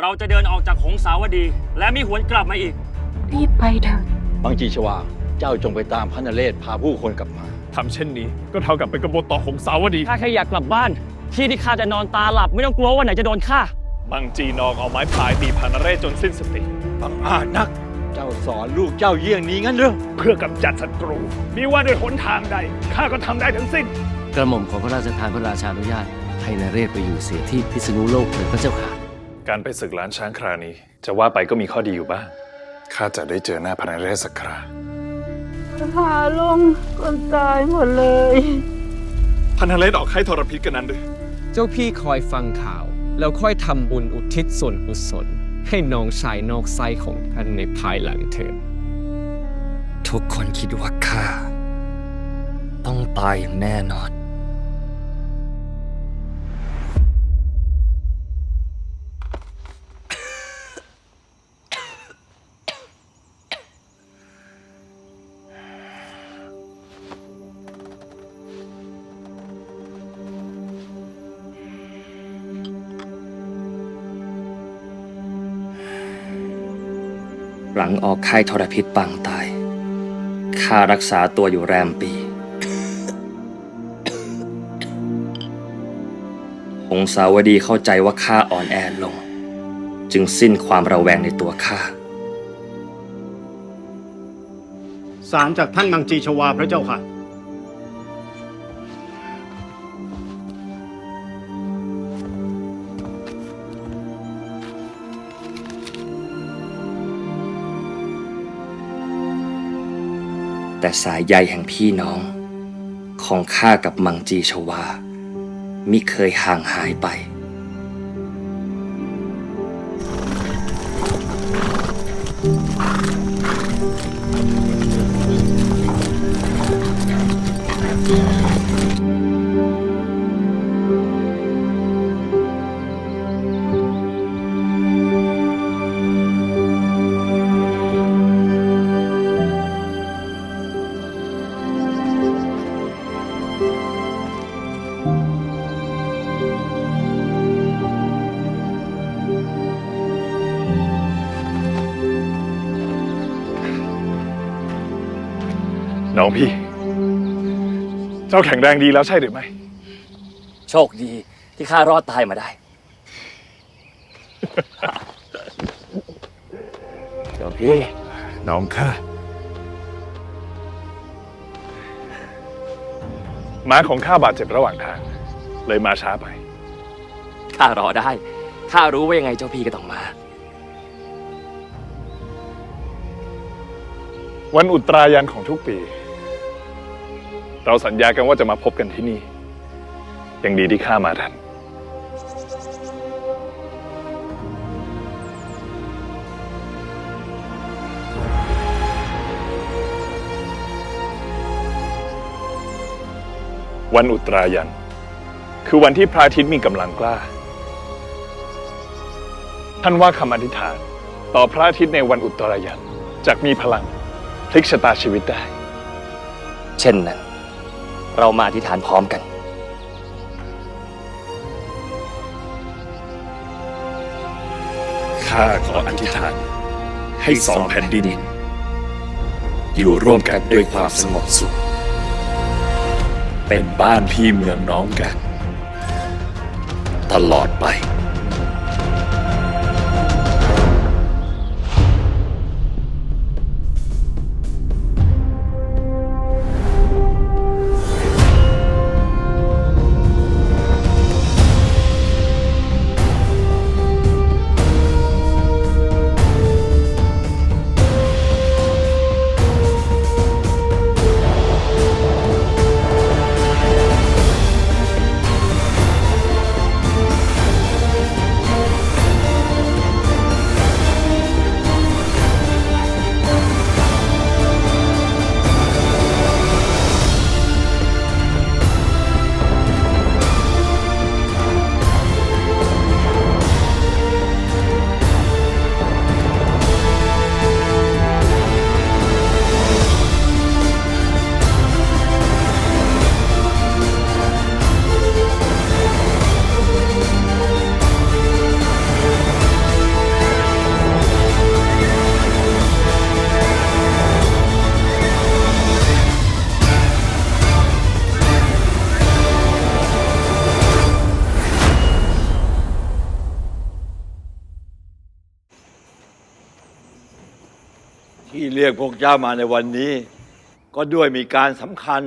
เราจะเดินออกจากหงสาวดีและไม่หวนกลับมาอีกรีบไปเถิดบางจีชวาเจ้าจงไปตามพระนเรศพาผู้คนกลับมาทำเช่นนี้ก็เท่ากับเป็นกบฏต่อหงสาวดีข้าแค่อยากกลับบ้านที่ข้าจะนอนตาหลับไม่ต้องกลัวว่าไหนจะโดนฆ่าบางจีนองเอาไม้พายตีพระนเรศจนสิ้นสติบังอาจนักเจ้าสอนลูกเจ้าเยี่ยงนี้งั้นหรือเพื่อกำจัดศัตรูมีว่าด้วยหนทางใดข้าก็ทำได้ทั้งสิ้นกระหม่อมขอพระราชทานพระราชานุญาตให้นเรศไปอยู่เสียที่พิษณุโลกเถิดพระเจ้าค่ะการไปศึกล้านช้างครานี้จะว่าไปก็มีข้อดีอยู่บ้างข้าจะได้เจอหน้าพระนเรศสักคราพาลงคนตายหมดเลย พระนเรศออกให้ทรพิษกันนั้นด้วยเจ้าพี่คอยฟังข่าวแล้วค่อยทำบุญอุทิศส่วนกุศลให้น้องชายนอกไส้ของท่านในภายหลังเถิดทุกคนคิดว่าข้าต้องตายอย่างแน่นอนหลังออกค่ายทรพิษปางตายข้ารักษาตัวอยู่แรมปีหงสาวดีเข้าใจว่าข้าอ่อนแอลงจึงสิ้นความระแวงในตัวข้าสารจากท่านมังจีชวาพระเจ้าค่ะแต่สายใยแห่งพี่น้องของข้ากับมังจีชวามิเคยห่างหายไปน้องพี่เจ้าแข็งแรงดีแล้วใช่หรือไม่โชคดีที่ข้ารอดตายมาได้เจ้าพี่น้องข้าม้าของข้าบาดเจ็บระหว่างทางเลยมาช้าไปข้ารอได้ข้ารู้ว่ายังไงเจ้าพี่ก็ต้องมาวันอุตรายันของทุกปีเราสัญญากันว่าจะมาพบกันที่นี่ยังดีที่ข้ามาทันวันอุตรายันคือวันที่พระอาทิตย์มีกำลังกล้าท่านว่าคำอธิษฐานต่อพระอาทิตย์ในวันอุตรายันจะมีพลังพลิกชะตาชีวิตได้เช่นนั้นเรามาอธิษฐานพร้อมกันข้าขออธิษฐานให้สองแผ่นดินอยู่ร่วมกันด้วยความสงบสุขเป็นบ้านพี่เมืองน้องกันตลอดไป เรียกพวกเจ้ามาในวันนี้ ก็ด้วยมีการสำคัญ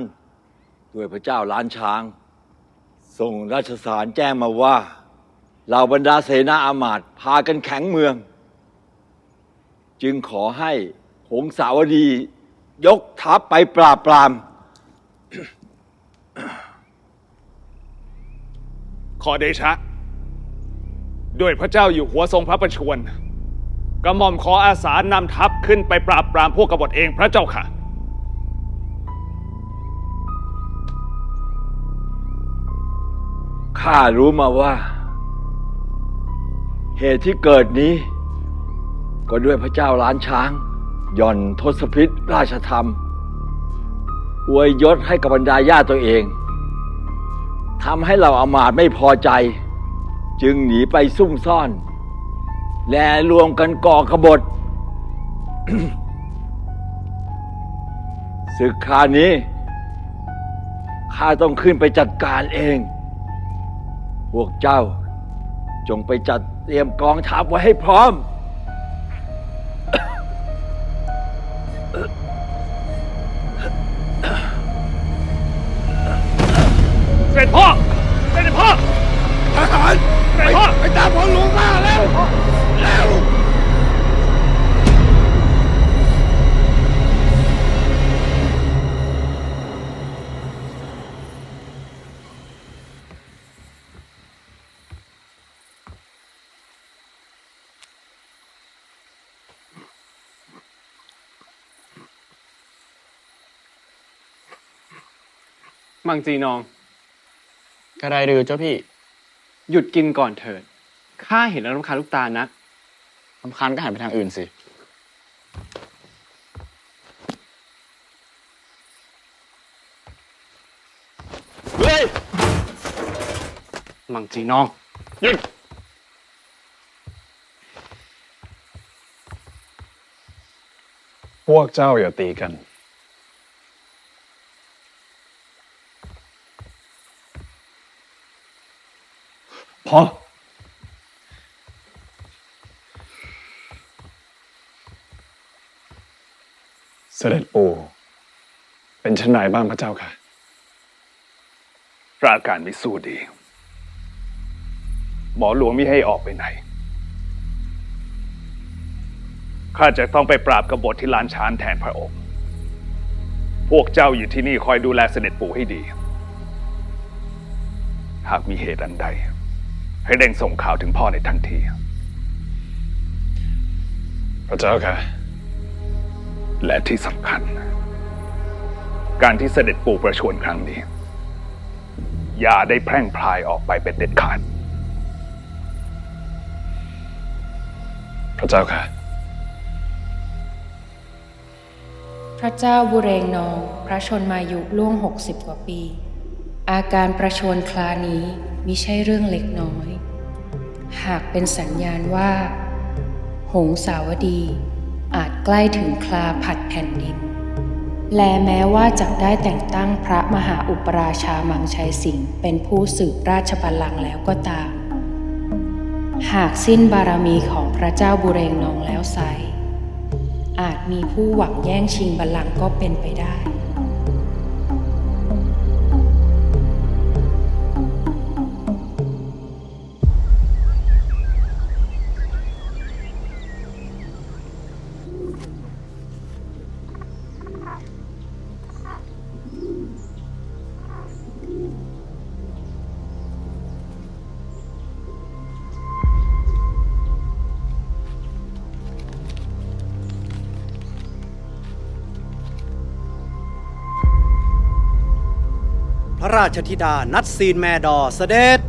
ด้วยพระเจ้าล้านช้าง ส่งราชสารแจ้งมาว่าเหล่าบรรดาเสนาอามาตย์พากันแข็งเมือง จึงขอให้หงสาวดียกทัพไปปราบปราม ขอเดชะ ด้วยพระเจ้าอยู่หัวทรงพระประชวรกระหม่อมขออาสานำทัพขึ้นไปปราบปรามพวกกบฏเองพระเจ้าค่ะ ข้ารู้มาว่า เหตุที่เกิดนี้ ก็ด้วยพระเจ้าล้านช้างหย่อนทศพิธราชธรรมอวยยศให้กับบรรดาญาติตัวเองทำให้เราอามาตย์ไม่พอใจ จึงหนีไปซุ่มซ่อน และรวมกันก่อกบฏ ศึกคราวนี้ข้าต้องขึ้นไปจัดการเอง พวกเจ้าจงไปจัดเตรียมกองทัพไว้ให้พร้อม เสด็จพ่อ เสด็จพ่อ ทหาร เสด็จพ่อ ไปตามพ่อหลวงมาแล้วแล้ว มังจีนอง กระไรหรือเจ้าพี่ หยุดกินก่อนเถิด ข้าเห็นแล้วรำคาญลูกตานัก สำคัญก็หันไปทางอื่นสิ เฮ้ย มังจีนอง หยุด พวกเจ้าอย่าตีกัน พอ เสด็จปู่เป็นเช่นไรบ้างพระเจ้าค่ะ ราชการไม่สู้ดี หมอหลวงไม่ให้ออกไปไหน ข้าจะต้องไปปราบกบฏที่ล้านช้างแทนพระองค์ พวกเจ้าอยู่ที่นี่คอยดูแลเสด็จปู่ให้ดี หากมีเหตุอันใด ให้เร่งส่งข่าวถึงพ่อในทันที พระเจ้าค่ะ และที่สำคัญ การที่เสด็จปู่ประชวรครั้งนี้ อย่าได้แพร่งพรายออกไปเป็นเด็ดขาด พระเจ้าค่ะ พระเจ้าบุเรงนองพระชนมายุล่วง60 กว่าปี อาการประชวรคลานี้มิใช่เรื่องเล็กน้อย หากเป็นสัญญาณว่า หงสาวดีอาจใกล้ถึงคลาผัดแผ่นดิน และแม้ว่าจะได้แต่งตั้งพระมหาอุปราชามังชัยสิงห์เป็นผู้สืบราชบัลลังก์แล้วก็ตาม หากสิ้นบารมีของพระเจ้าบุเรงนองแล้วไซอาจมีผู้หวังแย่งชิงบัลลังก์ก็เป็นไปได้ พระราชธิดานัดซีนแมดอเสด็จ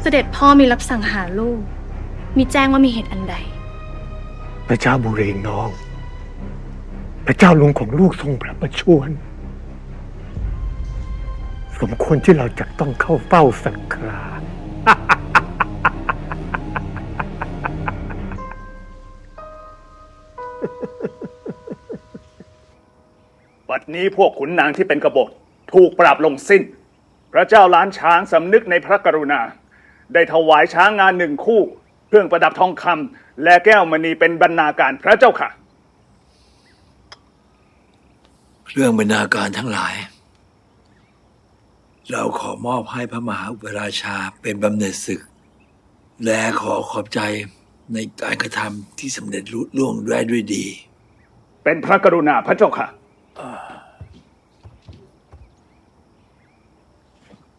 เสด็จพ่อมีรับสั่งหาลูก มีแจ้งว่ามีเหตุอันใด พระเจ้าบุเรงนอง พระเจ้าลุงของลูกทรงพระประชวรสมควรที่เราจะต้องเข้าเฝ้าสักการะ บัดนี้พวกขุนนางที่เป็นกบฏถูกปราบลงสิ้น พระเจ้าล้านช้างสำนึกในพระกรุณา ได้ถวายช้างงาน1 คู่เครื่องประดับทองคำและแก้วมณีเป็นบรรณาการพระเจ้าค่ะ เครื่องบรรณาการทั้งหลาย เราขอมอบให้พระมหาอุปราชาเป็นบำเหน็จศึก และขอขอบใจในการกระทำที่สำเร็จลุล่วงได้ด้วยดี เป็นพระกรุณาพระเจ้าค่ะ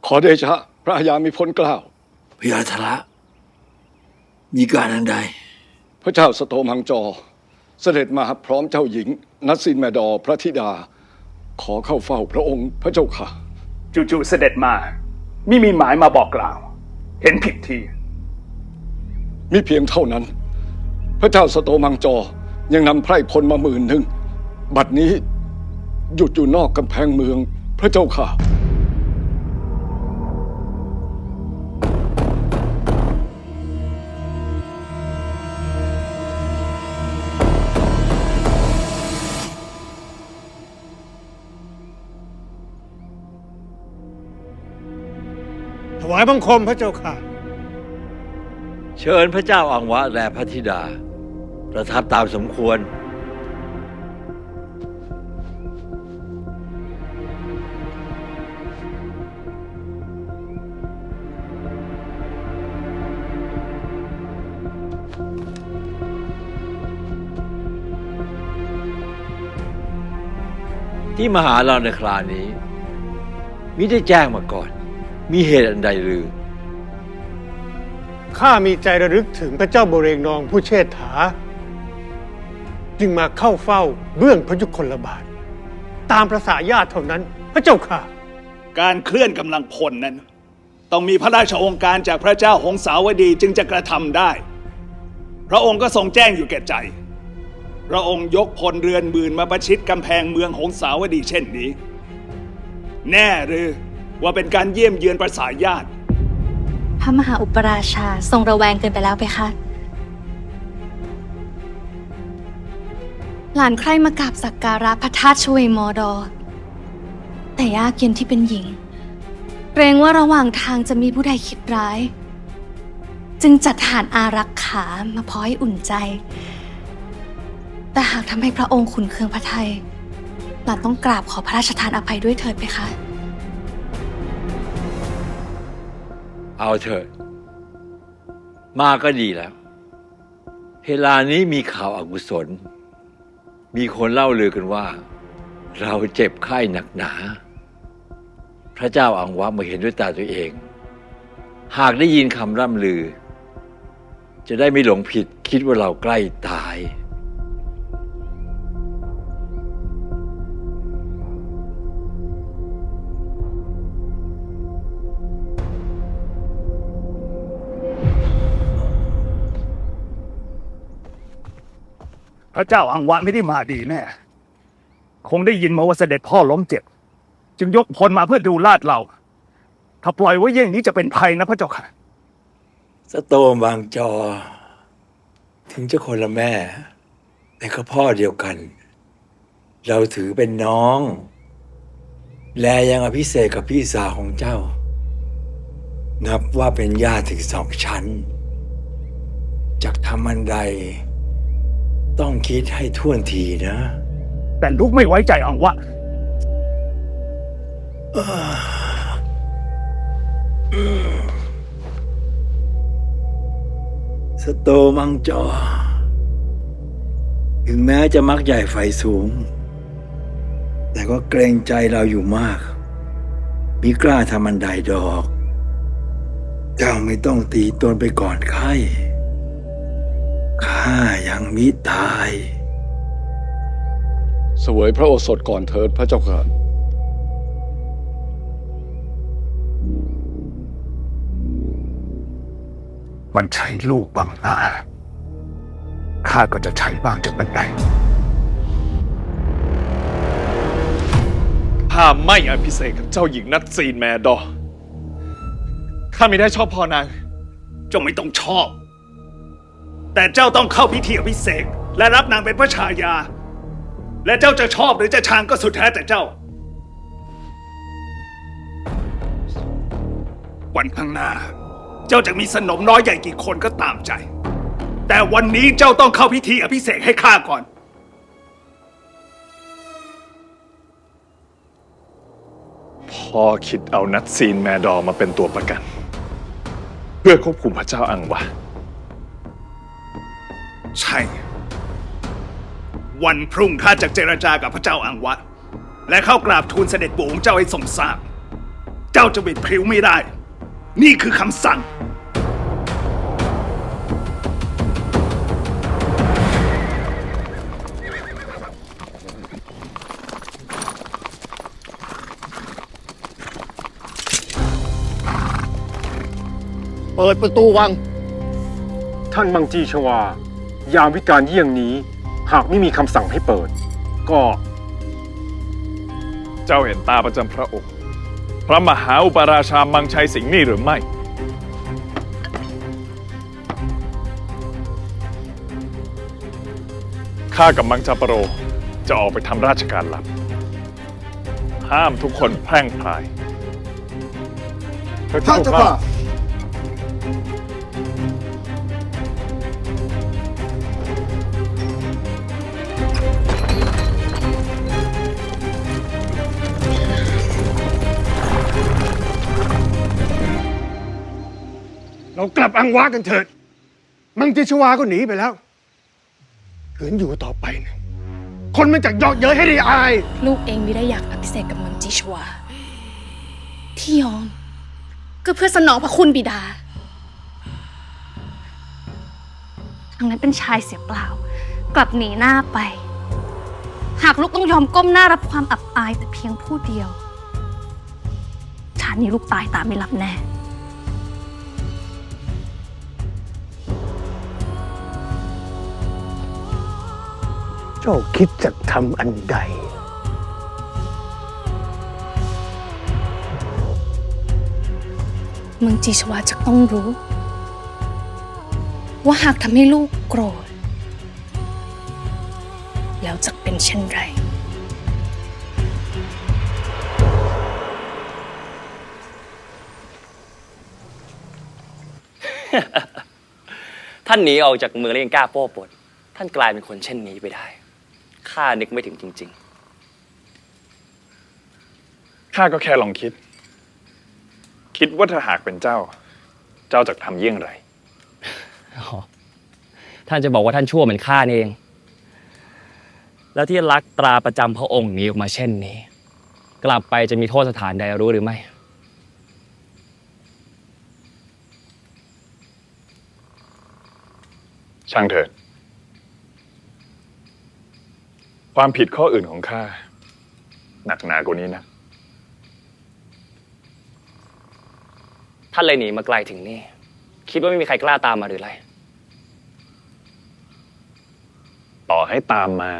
ขอเดชะ พระอาญามีพ้นเกล้าว พญาธระ มีการอันใด พระเจ้าสโตมังจอ เสด็จมาพร้อมเจ้าหญิง นัสซินแมดอร์พระธิดา ขอเข้าเฝ้าพระองค์พระเจ้าค่ะ จู่ๆเสด็จมามิมีหมายมาบอกกล่าว เห็นผิดที มิเพียงเท่านั้น พระเจ้าสโตมังจอยังนำไพร่พลมา10,000 บัดนี้หยุดอยู่นอกกำแพงเมืองพระเจ้าค่ะ ถวายบังคมพระเจ้าค่ะ เชิญพระเจ้าอังวะและพระธิดา ประทับตามสมควร ที่มาหาเราในคราวนี้มิได้แจ้งมาก่อน มีเหตุอันใดหรือ ข้ามีใจระลึกถึงพระเจ้าบุเรงนองผู้เชษฐา จึงมาเข้าเฝ้าเบื้องพระยุคลบาท ตามประสาญาติเท่านั้นพระเจ้าค่ะ การเคลื่อนกำลังพลนั้น ต้องมีพระราชโองการจากพระเจ้าหงสาวดีจึงจะกระทำได้ พระองค์ก็ทรงแจ้งอยู่แก่ใจ พระองค์ยกพลเรือนหมื่นมาประชิดกำแพงเมืองหงสาวดีเช่นนี้ แน่หรือว่าเป็นการเยี่ยมเยือนประสาญาติ พระมหาอุปราชาทรงระแวงเกินไปแล้วไปคะหลานใครมากราบสักการะพระธาตุชเวมอดอ แต่ยากเย็นที่เป็นหญิง เกรงว่าระหว่างทางจะมีผู้ใดคิดร้าย จึงจัดทหารอารักขามาพอให้อุ่นใจ แต่หากทำให้พระองค์ขุนเคืองพระทัยหลานต้องกราบขอพระราชทานอภัยด้วยเถิดไปคะ เอาเถิด มาก็ดีแล้วเวลานี้มีข่าวอกุศล มีคนเล่าลือกันว่า เราเจ็บไข้หนักหนา พระเจ้าอังวะมาเห็นด้วยตาตัวเอง หากได้ยินคำร่ำลือ จะได้ไม่หลงผิดคิดว่าเราใกล้ตาย พระเจ้าอังวะไม่ได้มาดีแน่ คงได้ยินมาว่าเสด็จพ่อล้มเจ็บ จึงยกพลมาเพื่อดูลาดเรา ถ้าปล่อยไว้เยี่ยงนี้จะเป็นภัยนะพระเจ้าค่ะ สโตมบางจอ ถึงจะคนละแม่ แต่ก็พ่อเดียวกัน เราถือเป็นน้อง และยังอภิเษกกับพี่สาวของเจ้า นับว่าเป็นญาติถึง2 ชั้น จากทำอันใด ต้องคิดให้ท่วนทีนะ แต่ลูกไม่ไว้ใจอังวะ สโตมังจอ ถึงแม้จะมักใหญ่ไฟสูง แต่ก็เกรงใจเราอยู่มากมิกล้าทำอันใดดอก เจ้าไม่ต้องตีตนไปก่อนไข้ข้ายังมิตาย เสวยพระโอสถก่อนเถิดพระเจ้าค่ะ มันใช่ลูกบังหน้า ข้าก็จะใช้บ้างจากบันได ข้าไม่อภิเษกกับเจ้าหญิงนัดซีนแมดอร์ข้าไม่ได้ชอบพอนาง เจ้าไม่ต้องชอบ แต่เจ้าต้องเข้าพิธีอภิเษกและรับนางเป็นพระชายา และเจ้าจะชอบหรือจะชังก็สุดแท้แต่เจ้า วันข้างหน้า เจ้าจะมีสนมน้อยใหญ่กี่คนก็ตามใจ แต่วันนี้เจ้าต้องเข้าพิธีอภิเษกให้ข้าก่อน พ่อคิดเอานัดซีนแมดอร์มาเป็นตัวประกัน เพื่อควบคุมพระเจ้าอังวะ ใช่ วันพรุ่งข้าจะเจรจากับพระเจ้าอังวะ และเข้ากราบทูลเสด็จปู่ของเจ้าให้ทรงทราบ เจ้าจะบิดพริ้วไม่ได้ นี่คือคำสั่ง เปิดประตูวัง ท่านมังจีชวา ยามวิกาลเยี่ยงนี้ หากไม่มีคำสั่งให้เปิด ก็ เจ้าเห็นตาประจำพระองค์ พระมหาอุปราชามังชัยสิงห์นี่หรือไม่ ข้ากับมังจาปโรจะออกไปทำราชการลับ ห้ามทุกคนแพร่งพราย พระเจ้าข้า เรากลับอังวะกันเถิด มังจีชวาก็หนีไปแล้วขืนอยู่ต่อไปเนี่ยคนมันจะเยาะเย้ยให้ได้อาย ลูกเองไม่ได้อยากอภิเษกกับมังจีชวา ที่ยอม ก็เพื่อสนองพระคุณบิดาทั้งนั้นเป็นชายเสียเปล่า กลับหนีหน้าไป หากลูกต้องยอมก้มหน้ารับความอับอายแต่เพียงผู้เดียวชาตินี้ลูกตายตามไม่รับแน่ เจ้าคิดจะทำอันใด มังจีชวาจะต้องรู้ ว่าหากทำให้ลูกโกรธ แล้วจะเป็นเช่นไร ท่านหนีออกจากเมืองแล้วยังกล้าโป้ปด ท่านกลายเป็นคนเช่นนี้ไปได้ ข้านึกไม่ถึงจริง ข้าก็แค่ลองคิด คิดว่าถ้าหากเป็นเจ้า เจ้าจะทำเยี่ยงไร ๆ ท่านจะบอกว่าท่านชั่วเหมือนข้าเอง แล้วที่ลักตราประจำพระองค์หนีออกมาเช่นนี้ กลับไปจะมีโทษสถานใดรู้หรือไม่ ช่างเถิด ความผิดข้ออื่นของข้าหนักหนากว่านี้นะ ท่านเลยหนีมาไกลถึงนี่ คิดว่าไม่มีใครกล้าตามมาหรือไร ต่อให้ตามมา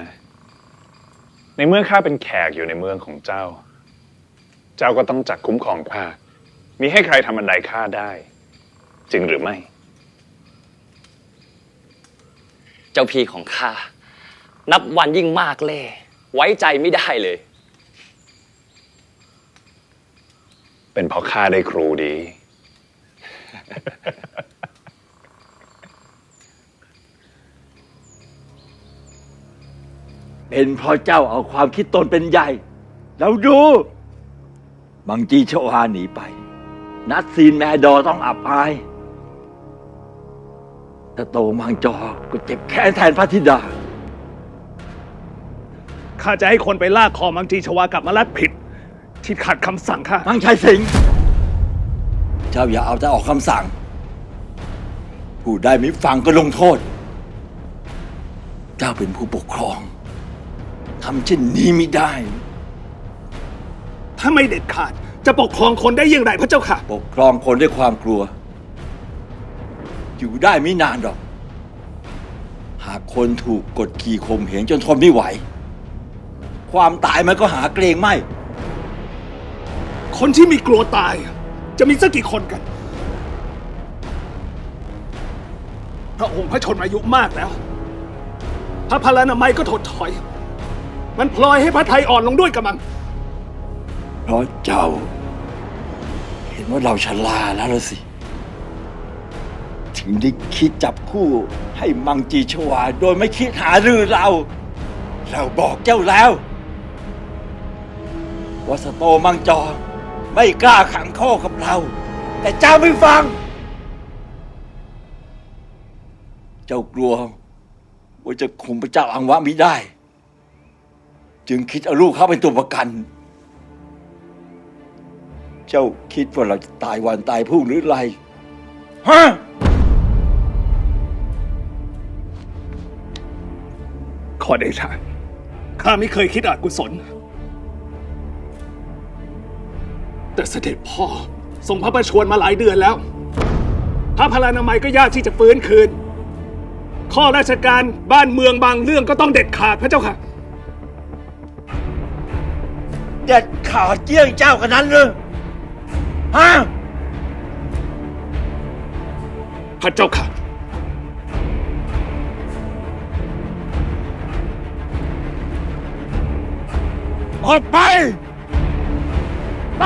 ในเมื่อข้าเป็นแขกอยู่ในเมืองของเจ้า เจ้าก็ต้องจักคุ้มครองข้ามิให้ใครทำอันใดข้าได้ จริงหรือไม่ เจ้าพี่ของข้า นับวันยิ่งมากเล่ห์ไว้ใจไม่ได้เลย เป็นเพราะข้าได้ครูดี เป็นเพราะเจ้าเอาความคิดตนเป็นใหญ่ แล้วดู มังจีชวาหนีไป นัดซีนแมดอร์ต้องอับอายถ้าโตมังจอก็เจ็บแค้นแทนพระธิดา ข้าจะให้คนไปลากคอมังจีชวากลับมาลัดผิด ที่ขัดคำสั่งข้า มังชัยสิงห์เจ้าอย่าเอาแต่ออกคำสั่ง ผู้ได้มิฟังก็ลงโทษ เจ้าเป็นผู้ปกครองทำเช่นนี้ไม่ได้ ถ้าไม่เด็ดขาดจะปกครองคนได้อย่างไรพระเจ้าค่ะ ปกครองคนด้วยความกลัว อยู่ได้ไม่นานหรอก หาก คนถูกกดขี่ข่มเหงจนทนไม่ไหว ความตายมันก็หาเกรงไม่ คนที่ไม่กลัวตาย จะมีสักกี่คนกัน พระองค์พระชนอายุมากแล้ว พระพลานามัยก็ถดถอย มันพลอยให้พระไทยอ่อนลงด้วยกระมัง เพราะเจ้า เห็นว่าเราชราแล้วล่ะสิ ถึงได้คิดจับคู่ให้มังจีชวาโดยไม่คิดหารือเรา เราบอกเจ้าแล้วว่าสโตมังจอไม่กล้าขังข้อกับเรา แต่เจ้าไม่ฟัง เจ้ากลัวว่าจะคุมพระเจ้าอังวะมิได้ จึงคิดเอาลูกเขาเป็นตัวประกัน เจ้าคิดว่าเราจะตายวันตายพรุ่งหรือไรฮะ ขอเดชะ ข้าไม่เคยคิดอกุศล แต่เสด็จพ่อทรงพระประชวรมาหลายเดือนแล้ว พระพลานามัยก็ยากที่จะฟื้นคืน ข้อราชการบ้านเมืองบางเรื่องก็ต้องเด็ดขาดพระเจ้าค่ะ เด็ดขาดเจี้ยงเจ้ากันนั้นเลยฮะ พระเจ้าค่ะ ออกไป ไป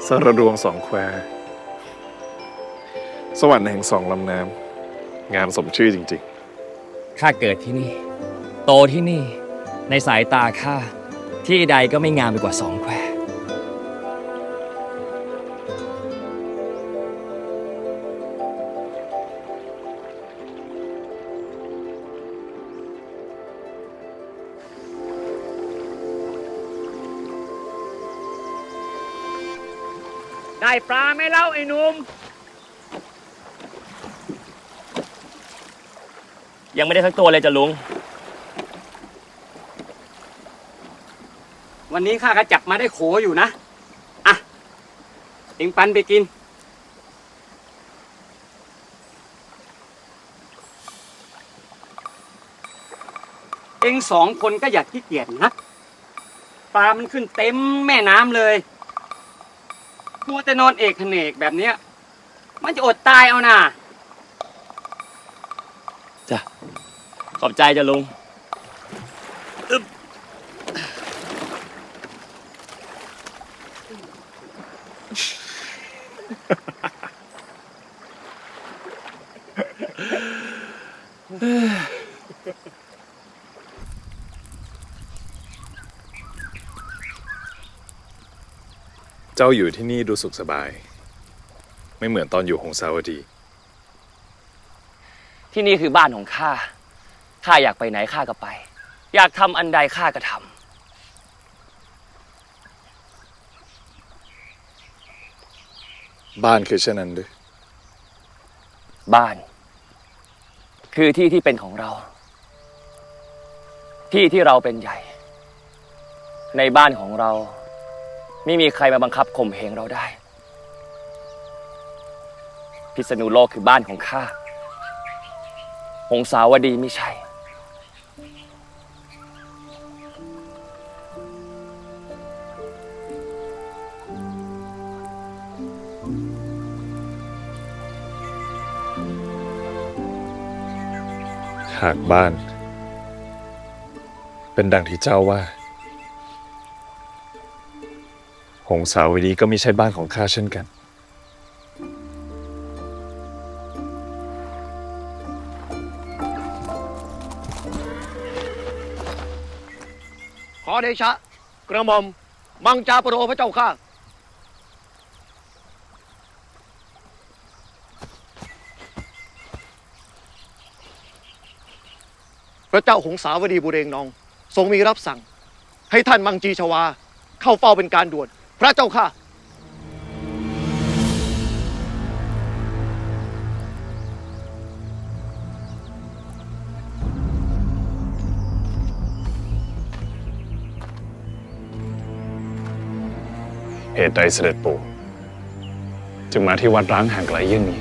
สารดวงสองแควสวรรค์แห่งสองลำน้ำงานสมชื่อจริง ข้าเกิดที่นี่ โตที่นี่ ในสายตาข้า ที่ใดก็ไม่งามไปกว่าสองแคว ได้ปลาไหมเล่าไอ้หนุ่ม ยังไม่ได้สักตัวเลยจ้ะลุง วันนี้ข้าก็จับมาได้โขอยู่นะ อ่ะ เอ็งปันไปกิน เอ็งสองคนก็อย่าขี้เกียจนะ ปลามันขึ้นเต็มแม่น้ำเลยมัวแต่นอนเอกเขนกแบบเนี้ย มันจะอดตายเอาน่ะ จ้ะ ขอบใจจ้ะลุง ๆ เจ้าอยู่ที่นี่ดูสุขสบาย ไม่เหมือนตอนอยู่หงสาวดี ที่นี่คือบ้านของข้า ข้าอยากไปไหนข้าก็ไป อยากทำอันใดข้าก็ทบ้านคือเช่นนั้นด้วย ำ บ้าน คือที่ที่เป็นของเรา ที่ที่เราเป็นใหญ่ ในบ้านของเรา ไม่มีใครมาบังคับข่มเหงเราได้ พิษณุโลกคือบ้านของข้า หงสาวดีไม่ใช่ หากบ้าน เป็นดังที่เจ้าว่า หงสาวดีก็ไม่ใช่บ้านของข้าเช่นกัน ขอเดชะ กระหม่อมมังจาปโรพระเจ้าข้าพระเจ้าหงสาวดีบุเรงนองทรงมีรับสั่ง ให้ท่านมังจีชวา เข้าเฝ้าเป็นการด่วน พระเจ้าข้า เหตุใดเสด็จปู่จึงมาที่วัดร้างห่างไกลเยี่ยงนี้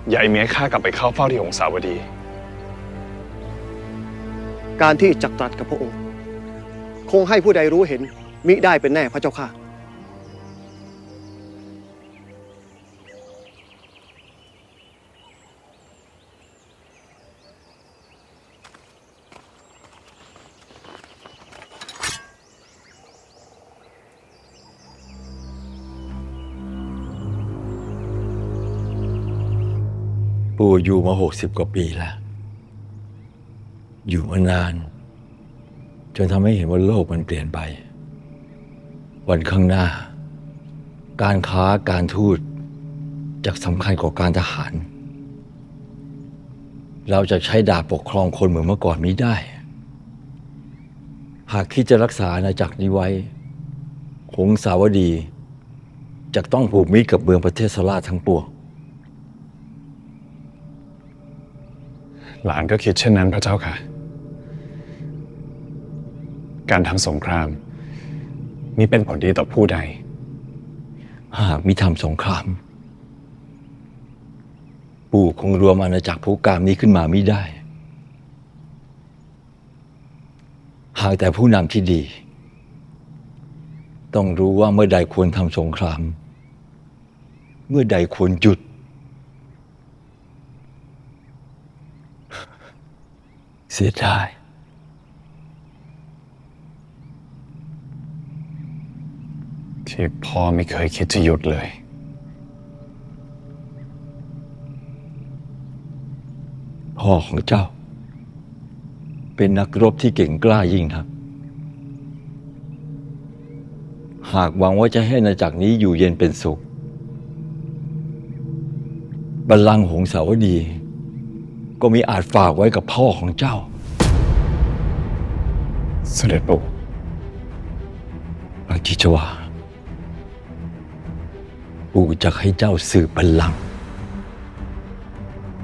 อย่าให้เมียข้ากลับไปเข้าเฝ้าที่หงสาวดี การที่จักตรัสกับพระองค์ คงให้ผู้ใดรู้เห็นมิได้เป็นแน่พระเจ้าข้า ปู่อยู่มา60 กว่าปีแล้ว อยู่มานาน จนทำให้เห็นว่าโลกมันเปลี่ยนไป วันข้างหน้า การค้าการทูตจะสำคัญกว่าการทหาร เราจะใช้ดาบปกครองคนเหมือนเมื่อก่อนไม่ได้ หากคิดจะรักษาอาณาจักรนี้ไว้ หงสาวดีจะต้องผูกมิตรกับเมืองประเทศสลาทั้งปวง หลานก็คิดเช่นนั้นพระเจ้าค่ะ การทำสงครามมิเป็นผลดีต่อผู้ใด หากมิทำสงคราม ปู่คงรวมอาณาจักรภูกามนี้ขึ้นมาไม่ได้ หากแต่ผู้นำที่ดี ต้องรู้ว่าเมื่อใดควรทำสงคราม เมื่อใดควรหยุด เสียดาย ที่พ่อไม่เคยคิดจะหยุดเลย พ่อของเจ้า เป็นนักรบที่เก่งกล้ายิ่งนัก หากหวังว่าจะให้อาณาจักรนี้อยู่เย็นเป็นสุข บัลลังก์หงสาวดี ก็มีอาจฝากไว้กับพ่อของเจ้า เสด็จปู่ มังคีชวา ปู่จะให้เจ้าสืบบัลลังก์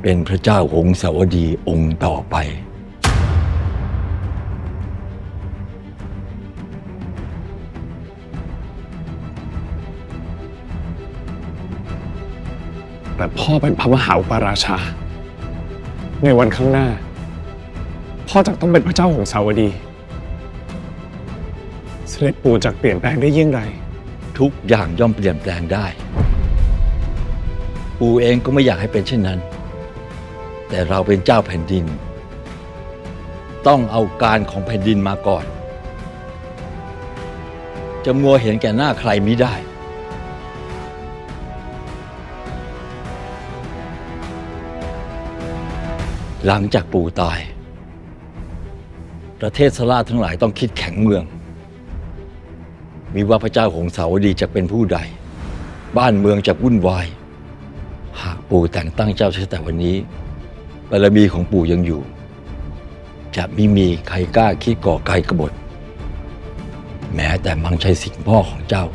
เป็นพระเจ้าหงสาวดีองค์ต่อไป แต่พ่อเป็นพระมหาอุปราชา ในวันข้างหน้า พ่อจะต้องเป็นพระเจ้าหงสาวดี เสด็จปู่จะเปลี่ยนแปลงได้ยิ่งไร ทุกอย่างย่อมเปลี่ยนแปลงได้ ปู่เองก็ไม่อยากให้เป็นเช่นนั้น แต่เราเป็นเจ้าแผ่นดิน ต้องเอาการของแผ่นดินมาก่อน จะมัวเห็นแก่หน้าใครมิได้ หลังจากปู่ตาย ประเทศสลาทั้งหลายต้องคิดแข็งเมือง มีว่าพระเจ้าหงสาวดีจะเป็นผู้ใด บ้านเมืองจะวุ่นวาย หากปู่แต่งตั้งเจ้าเสียแต่วันนี้บารมีของปู่ยังอยู่ จะไม่มีใครกล้าคิดก่อไกลกบฏ แม้แต่มังชัยสิงห์พ่อของเจ้า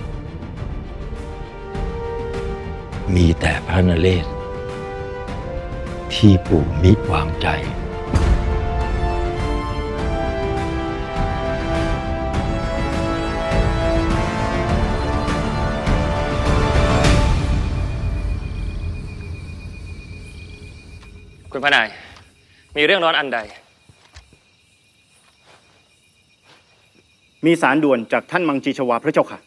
มีแต่พระนเรศที่ปู่มิวางใจ คุณพระนาย มีเรื่องร้อนอันใด มีสารด่วนจากท่านมังจีชวาพระเจ้าค่ะ พ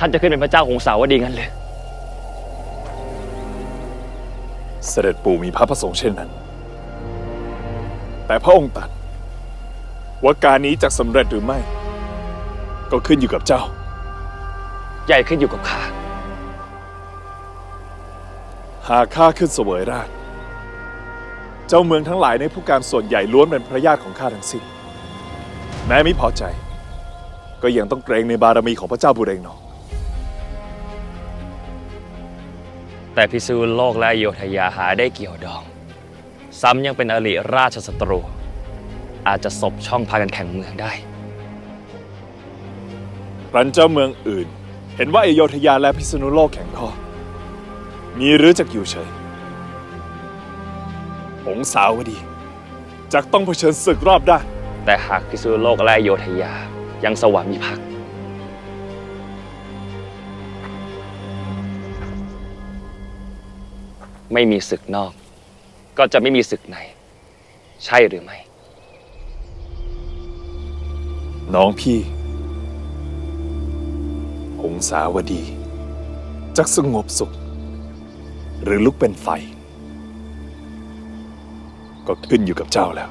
านจะขึ้นเป็นพระเจ้าของสาวดีงั้นเลย เสด็จปู่มีพระประสงค์เช่นนั้น แต่พระองค์ตรัสว่าการนี้จะสำเร็จหรือไม่ ก็ขึ้นอยู่กับเจ้า ใหญ่ขึ้นอยู่กับข้า หากข้าขึ้นเสวยราชย์เจ้าเมืองทั้งหลายในผู้การส่วนใหญ่ล้วนเป็นพระญาติของข้าทั้งสิ้น แม้ไม่พอใจ ก็ยังต้องเกรงในบารมีของพระเจ้าบุเรงนอง แต่พิษณุโลกและอโยธยาหาได้เกี่ยวดอง ซ้ำยังเป็นอริราชศัตรู อาจจะสบช่องพากันแข่งเมืองได้ รันเจ้าเมืองอื่น เห็นว่าอโยธยาและพิษณุโลกแข่งข้อ มีหรือจักอยู่เฉยองค์สาวดีจักต้องเผชิญศึกรอบด้าน แต่หากพิษณุโลกและอโยธยายังสวามิภักดิ์ไม่มีศึกนอก ก็จะไม่มีศึกใน ใช่หรือไม่ น้องพี่องศาวดีจักสงบสุข หรือลุกเป็นไฟ ก็ขึ้นอยู่กับเจ้าแล้ว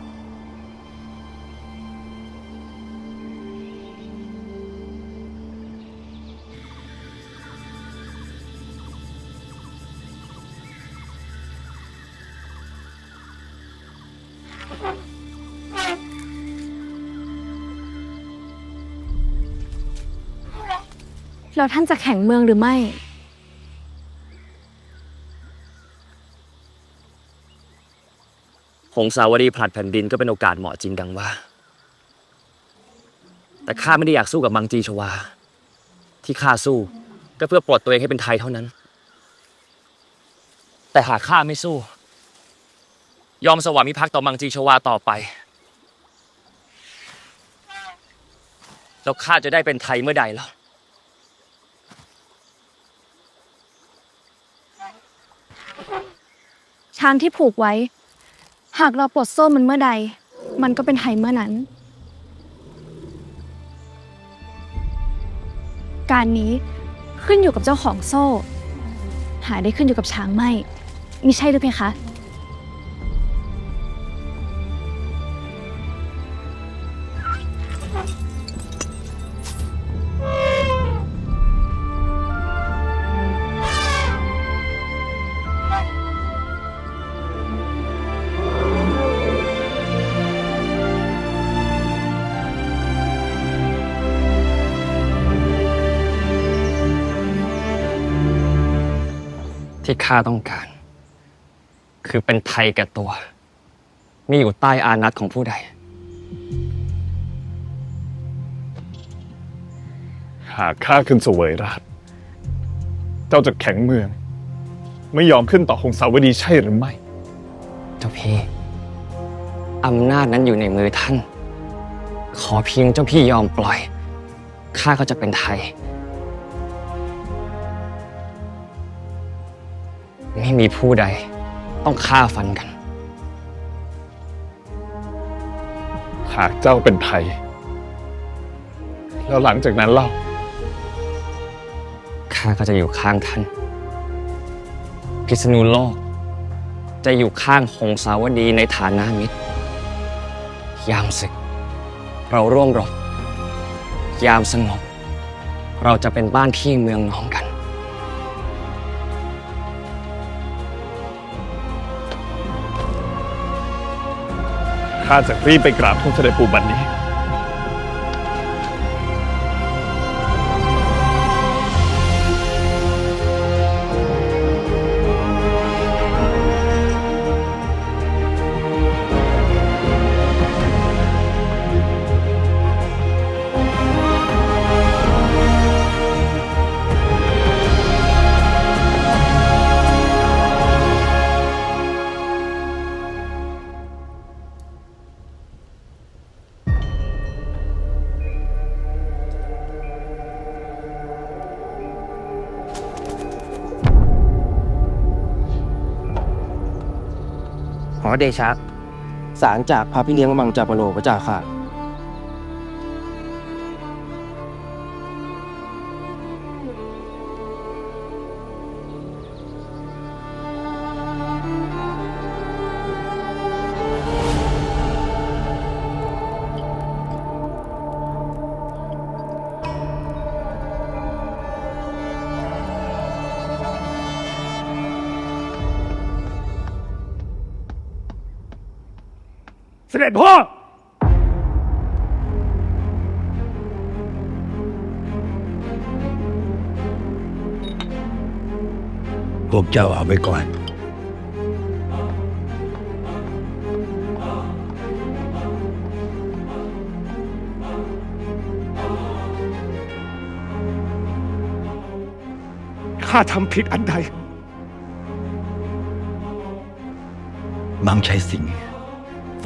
แล้วท่านจะแข่งเมืองหรือไม่ หงสาวดีผลัดแผ่นดินก็เป็นโอกาสเหมาะจริงดังว่า แต่ข้าไม่ได้อยากสู้กับมังจีชวา ที่ข้าสู้ก็เพื่อปลดตัวเองให้เป็นไทยเท่านั้น แต่หากข้าไม่สู้ ยอมสวามิภักดิ์ต่อมังจีชวาต่อไป แล้วข้าจะได้เป็นไทยเมื่อใดล่ะ ช้างที่ผูกไว้ หากเราปลดโซ่มันเมื่อใด มันก็เป็นไทยเมื่อนั้น การนี้ขึ้นอยู่กับเจ้าของโซ่ หาได้ขึ้นอยู่กับช้างไม่มิใช่หรือเปล่าคะ ที่ข้าต้องการ คือเป็นไทยแก่ตัวไม่อยู่ใต้อานัตของผู้ใด หากข้าขึ้นเสวยราชย์เจ้าจะแข็งเมือง ไม่ยอมขึ้นต่อหงสาวดีใช่หรือไม่ เจ้าพี่อำนาจนั้นอยู่ในมือท่าน ขอเพียงเจ้าพี่ยอมปล่อยข้าก็จะเป็นไทย ไม่มีผู้ใดต้องฆ่าฟันกัน หากเจ้าเป็นไทย แล้วหลังจากนั้นเล่า ข้าก็จะอยู่ข้างท่าน พิษณุโลกจะอยู่ข้างหงสาวดีในฐานะมิตร ยามศึก เราร่วมรบ ยามสงบ เราจะเป็นบ้านพี่เมืองน้องกัน ข้าจะรีบไปกราบทูลเสด็จปู่บัดนี้ ขอเดชะสารจากพระพี่เลี้ยงมังจาปโลพระเจ้าค่ะ เสด็จพ่อ พวกเจ้าเอาไปก่อน ข้าทำผิดอันใด มังใช้สิ่ง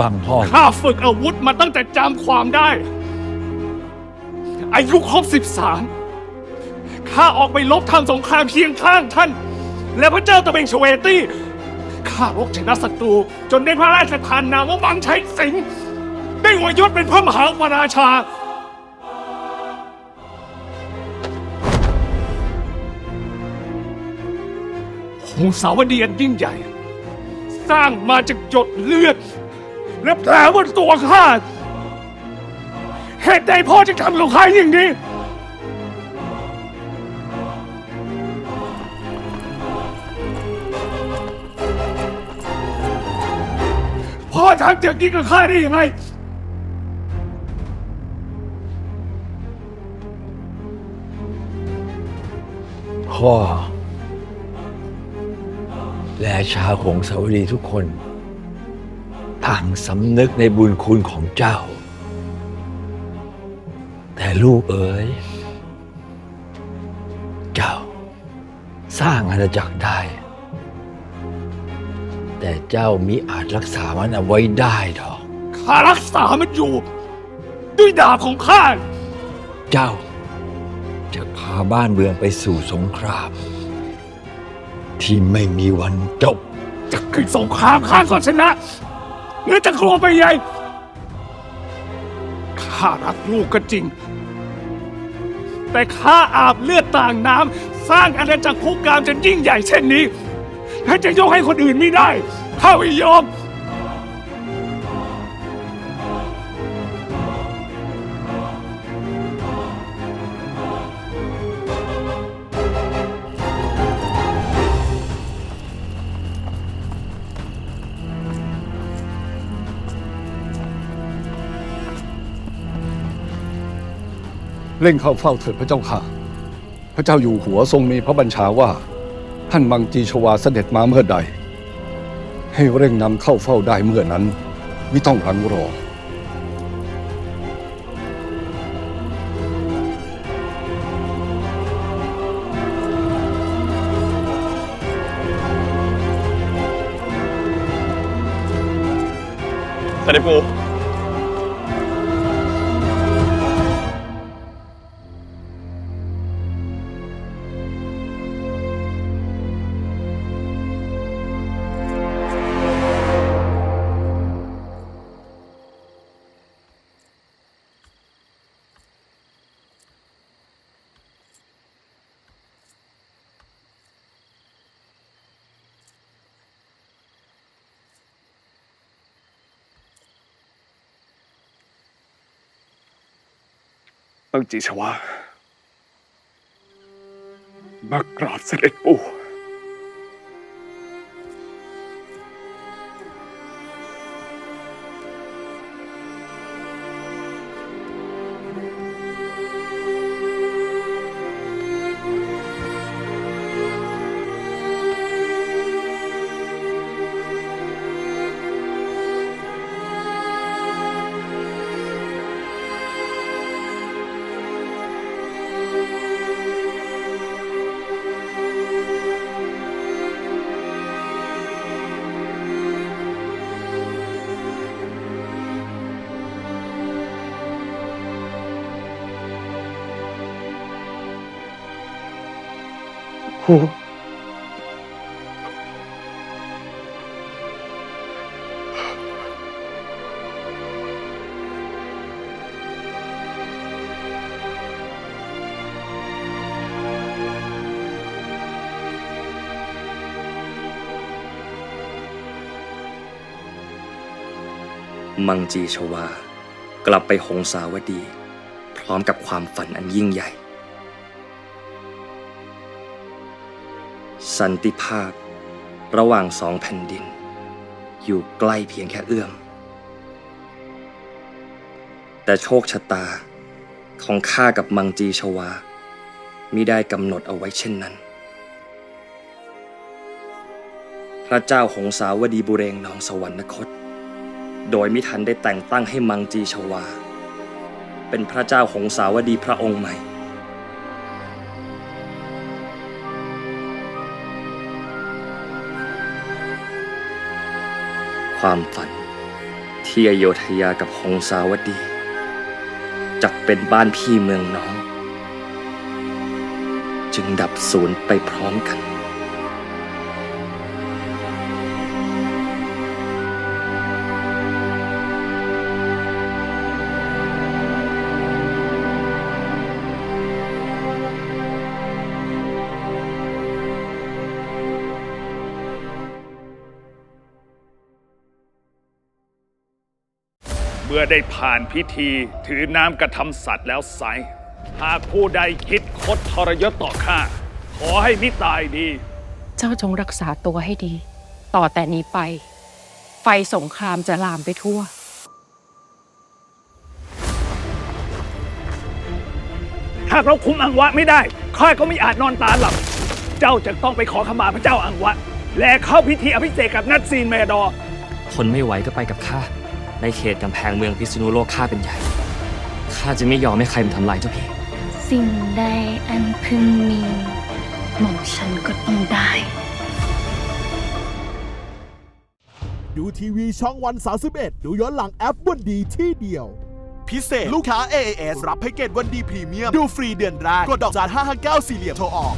ฟังพ่อ ข้าฝึกอาวุธมาตั้งแต่จำความได้ อายุครบ13 ข้าออกไปลบทำสงครามเคียงข้างท่าน และพระเจ้าตะเบงชเวตี้ ข้ารบชนะศัตรูจนได้พระราชทานนามว่ามังใช้สิงห์ได้อวยยศเป็นพระมหาวราชา หงสาวดีอันยิ่งใหญ่ สร้างมาจากหยดเลือด และแผลบนตัวข้า เหตุใดพ่อจึงทำกับข้าอย่างนี้ พ่อทำอย่างนี้กับข้าได้ยังไง พ่อ และชาวหงสาวดีทุกคนต่างสำนึกในบุญคุณของเจ้า แต่ลูกเอ๋ย เจ้าสร้างอาณาจักรได้ แต่เจ้ามิอาจรักษามันเอาไว้ได้ดอก ข้ารักษามันอยู่ ด้วยดาบของข้า เจ้าจะพาบ้านเมืองไปสู่สงคราม ที่ไม่มีวันจบ จะขึ้นสงครามข้าก่อนชนะหรือจะกลัวไปใหญ่ ข้ารักลูกก็จริง แต่ข้าอาบเลือดต่างน้ำสร้างอาณาจักรคุกคามจนยิ่งใหญ่เช่นนี้ถ้าจะยกให้คนอื่นไม่ได้ ข้าไม่ยอม เร่งเข้าเฝ้าเถิดพระเจ้าค่ะ พระเจ้าอยู่หัวทรงมีพระบัญชาว่า ท่านมังจีชวาเสด็จมาเมื่อใด ให้เร่งนำเข้าเฝ้าได้เมื่อนั้นไม่ต้องรังรอ เสด็จปู่ มังจีชวา มากราบเสด็จปู่ ครู มังจีชวากลับไปหงสาวดี พร้อมกับความฝันอันยิ่งใหญ่ สันติภาพระหว่างสองแผ่นดิน อยู่ใกล้เพียงแค่เอื้อม แต่โชคชะตาของข้ากับมังจีชวามิได้กำหนดเอาไว้เช่นนั้น พระเจ้าหงสาวดีบุเรงนองสวรรคต โดยมิทันได้แต่งตั้งให้มังจีชวาเป็นพระเจ้าหงสาวดีพระองค์ใหม่ ความฝันที่อโยธยากับหงสาวดีจักเป็นบ้านพี่เมืองน้อง จึงดับสูญไปพร้อมกัน เมื่อได้ผ่านพิธีถือน้ำกระทำสัตว์แล้วไซร้หากผู้ใดคิดคดทรยศต่อข้าขอให้มิตายดี เจ้าจงรักษาตัวให้ดี ต่อแต่นี้ไป ไฟสงครามจะลามไปทั่ว หากเราคุมอังวะไม่ได้ข้าก็ไม่อาจนอนตาหลับ เจ้าจะต้องไปขอขมาพระเจ้าอังวะ และเข้าพิธีอภิเษกกับนัดซีนเมดอร์ ทนไม่ไหวก็ไปกับข้า ในเขตกำแพงเมืองพิษณุโลกข้าเป็นใหญ่ ข้าจะไม่ยอมให้ใครมาทำลายเจ้าพี่ สิ่งใดอันพึงมี หม่อมฉันก็ต้องได้ ดูทีวีช่องวัน31ดูย้อนหลังแอปวันดีที่เดียว พิเศษลูกค้า AAS รับแพ็กเกจวันดีพรีเมียมดูฟรีเดือนแรกกดดอกจัน559 4เหลี่ยมโทรออก